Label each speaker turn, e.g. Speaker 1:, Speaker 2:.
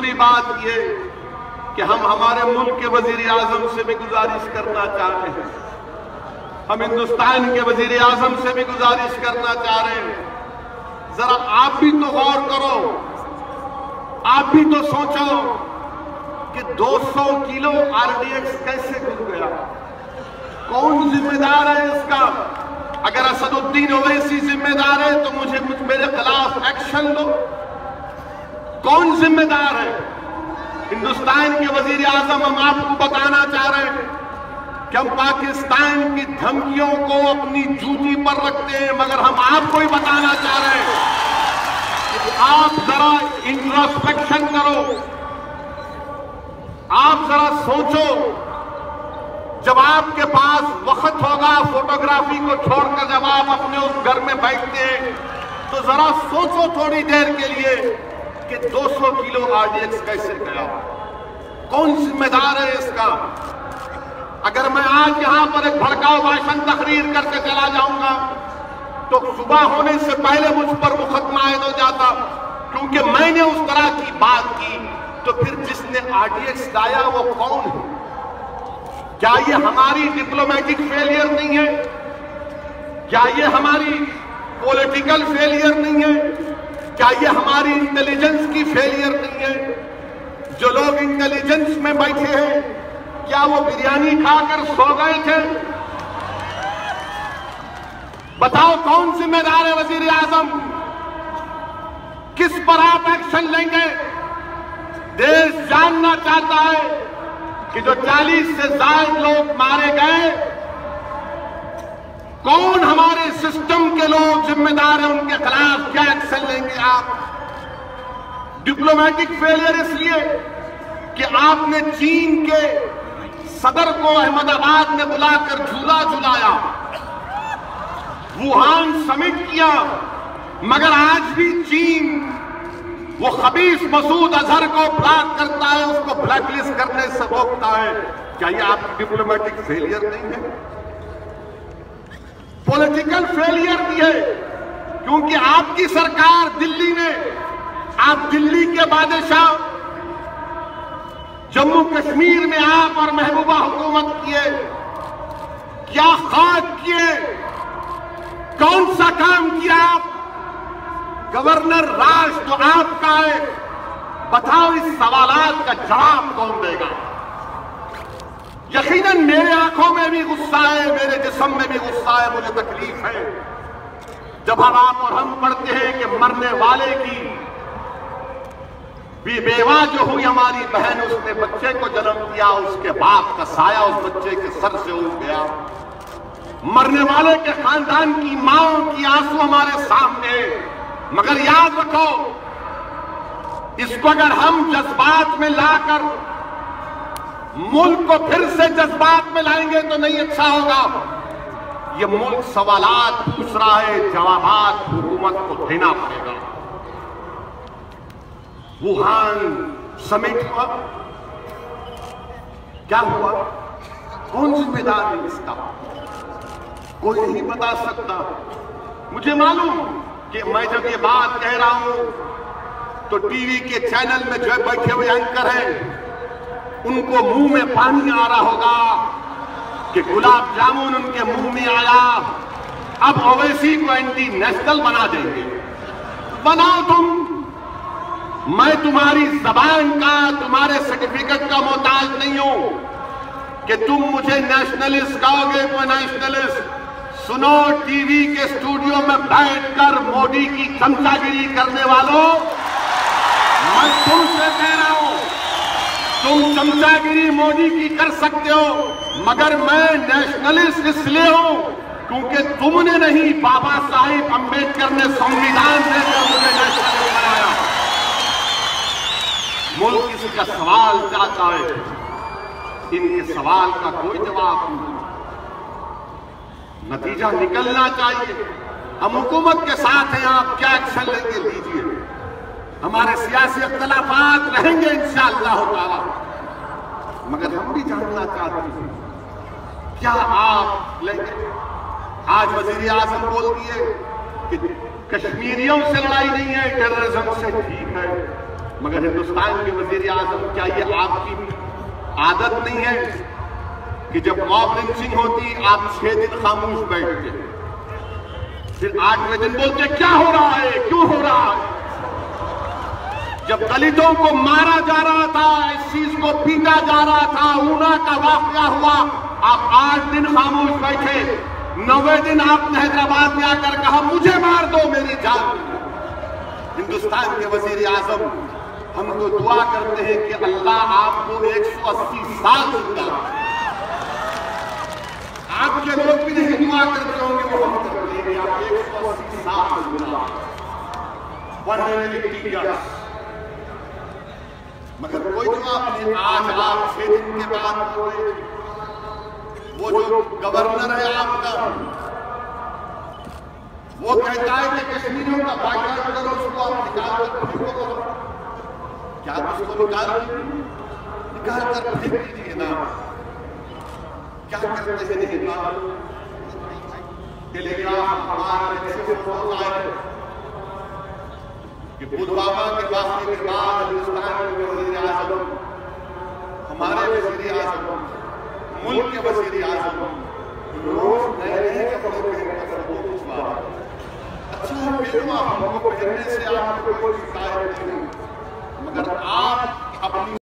Speaker 1: दूसरी बात ये कि हम हमारे मुल्क के वजीर आजम से भी गुजारिश करना चाहते हैं, हम हिंदुस्तान के वजीर आजम से भी गुजारिश करना चाह रहे हैं, जरा आप भी तो गौर करो, आप भी तो सोचो कि 200 किलो आरडीएक्स कैसे घुस गया, कौन जिम्मेदार है इसका? अगर असदुद्दीन ओवैसी जिम्मेदार है तो मेरे खिलाफ एक्शन लो। कौन जिम्मेदार है? हिंदुस्तान के वजीर आजम, हम आपको बताना चाह रहे हैं कि हम पाकिस्तान की धमकियों को अपनी जूती पर रखते हैं, मगर हम आपको ही बताना चाह रहे हैं कि आप जरा इंट्रोस्पेक्शन करो, आप जरा सोचो। जब आपके पास वक्त होगा फोटोग्राफी को छोड़कर, जब आप अपने उस घर में बैठते हैं, तो जरा सोचो थोड़ी देर के लिए कि 200 किलो आरडीएक्स कैसे गया, कौन जिम्मेदार है इसका? अगर मैं आज यहां पर एक भड़काऊ भाषण तकरीर करके चला जाऊंगा तो सुबह होने से पहले मुझ पर मुकदमा आयद हो जाता, क्योंकि मैंने उस तरह की बात की। तो फिर जिसने आरडीएक्स लाया वो कौन है? क्या ये हमारी डिप्लोमेटिक फेलियर नहीं है? क्या ये हमारी पॉलिटिकल फेलियर नहीं है? क्या ये हमारी इंटेलिजेंस की फेलियर नहीं है? जो लोग इंटेलिजेंस में बैठे हैं, क्या वो बिरयानी खाकर सो गए थे? बताओ कौन जिम्मेदार है वजीर आजम? किस पर आप एक्शन लेंगे? देश जानना चाहता है कि जो 40 से ज्यादा लोग मारे गए, कौन हमारे सिस्टम के लोग जिम्मेदार हैं, उनके खिलाफ क्या एक्शन लेंगे आप? डिप्लोमेटिक फेलियर इसलिए कि आपने चीन के सदर को अहमदाबाद में बुलाकर झूला झुलाया, वुहान समिट किया, मगर आज भी चीन वो खबीस मसूद अजहर को ब्लॉक करता है, उसको ब्लैकलिस्ट करने से रोकता है। क्या ये आपकी डिप्लोमेटिक फेलियर नहीं है? पॉलिटिकल फेलियर भी है, क्योंकि आपकी सरकार दिल्ली में, आप दिल्ली के बादशाह, जम्मू कश्मीर में आप और महबूबा हुकूमत किए, क्या खाक किए, कौन सा काम किया आप? गवर्नर राज तो आपका है, बताओ इस सवालात का जवाब कौन देगा? यकीनन मेरे आंखों में भी गुस्सा है, मेरे जिस्म में भी गुस्सा है, मुझे तकलीफ है जब आप और हम पढ़ते हैं कि मरने वाले की बेवा जो हुई हमारी बहन, उसने बच्चे को जन्म दिया, उसके बाप का साया उस बच्चे के सर से उठ गया। मरने वाले के खानदान की माओ की आंसू हमारे सामने। मगर याद रखो, इसको अगर हम जज्बात में लाकर मुल्क को फिर से जज्बात में लाएंगे तो नहीं अच्छा होगा। ये मुल्क सवालात पूछ रहा है, जवाबात हुकूमत को देना पड़ेगा। वुहान समिट हुआ, क्या हुआ? कौन जिम्मेदार है इसका? कोई नहीं बता सकता। मुझे मालूम कि मैं जब ये बात कह रहा हूं तो टीवी के चैनल में जो बैठे हुए एंकर हैं, उनको मुंह में पानी आ रहा होगा कि गुलाब जामुन उनके मुंह में आया, अब ओवैसी को एंटी नेशनल बना देंगे। बनाओ तुम, मैं तुम्हारी जबान का, तुम्हारे सर्टिफिकेट का मोहताज नहीं हूं कि तुम मुझे नेशनलिस्ट कहोगे। कोई नेशनलिस्ट सुनो, टीवी के स्टूडियो में बैठकर मोदी की चमचागिरी करने वालों, मैं तुमसे कह रहा हूं, तुम चमचागिरी मोदी की कर सकते हो, मगर मैं नेशनलिस्ट इसलिए हूं क्योंकि तुमने नहीं, बाबा साहिब अंबेडकर ने संविधान देकर मुझे नेशनलिस्ट बनाया। मुल्क इसका सवाल चाहता है, इनके सवाल का कोई जवाब नहीं। नतीजा निकलना चाहिए। हम हुकूमत के साथ हैं, आप क्या एक्शन लेंगे लीजिए। हमारे सियासी इख्तलाफात रहेंगे इंशाअल्लाह ताला, मगर हम भी जानना चाहते हैं क्या आप लेंगे। आज वजीर आजम बोल दिए कि कश्मीरियों से लड़ाई नहीं है, टेररिज्म से ठीक है। मगर हिंदुस्तान के वजीर आजम, क्या ये आपकी आदत नहीं है कि जब मॉब लिंचिंग होती आप 6 दिन खामोश बैठते, फिर 8वें दिन बोलते क्या हो रहा है, क्यों हो रहा है? जब दलितों को मारा जा रहा था, इस चीज को पीटा जा रहा था, ऊना का वाकया हुआ, आप 8 दिन खामोश बैठे, 9वें दिन आपने हैदराबाद में आकर कहा मुझे मार दो, मेरी जान। हिंदुस्तान के वजीर आजम, हम तो दुआ करते हैं कि अल्लाह आपको 180 साल जिंदा, आपके लोग भी नहीं दुआ करते होंगे, वो हम करते हैं कि आप 180 साल जिंदा, 180 इयर्स। मगर कोई जवाब नहीं। आज आप 6 दिन के बाद वो जो गवर्नर है आपका, वो कहता है कि कश्मीरियों का बाइकाट करो, उसको आप निकाल कर फेंको। क्या उसको निकाल कर फेंक दीजिए ना? क्या करते हैं? निकाल टेलीग्राफ हमारे ऐसे फोन आए कि पुलवामा के वाकये के बाद हिंदुस्तान के वजीर आजम, हमारे वजीर आजम, मुल्क के वजीर आजम रोज नए कपड़े पहनकर फोटो छुपा। अच्छा बेवा, हमको पहनने से आपको कोई शिकायत नहीं, मगर आप अपनी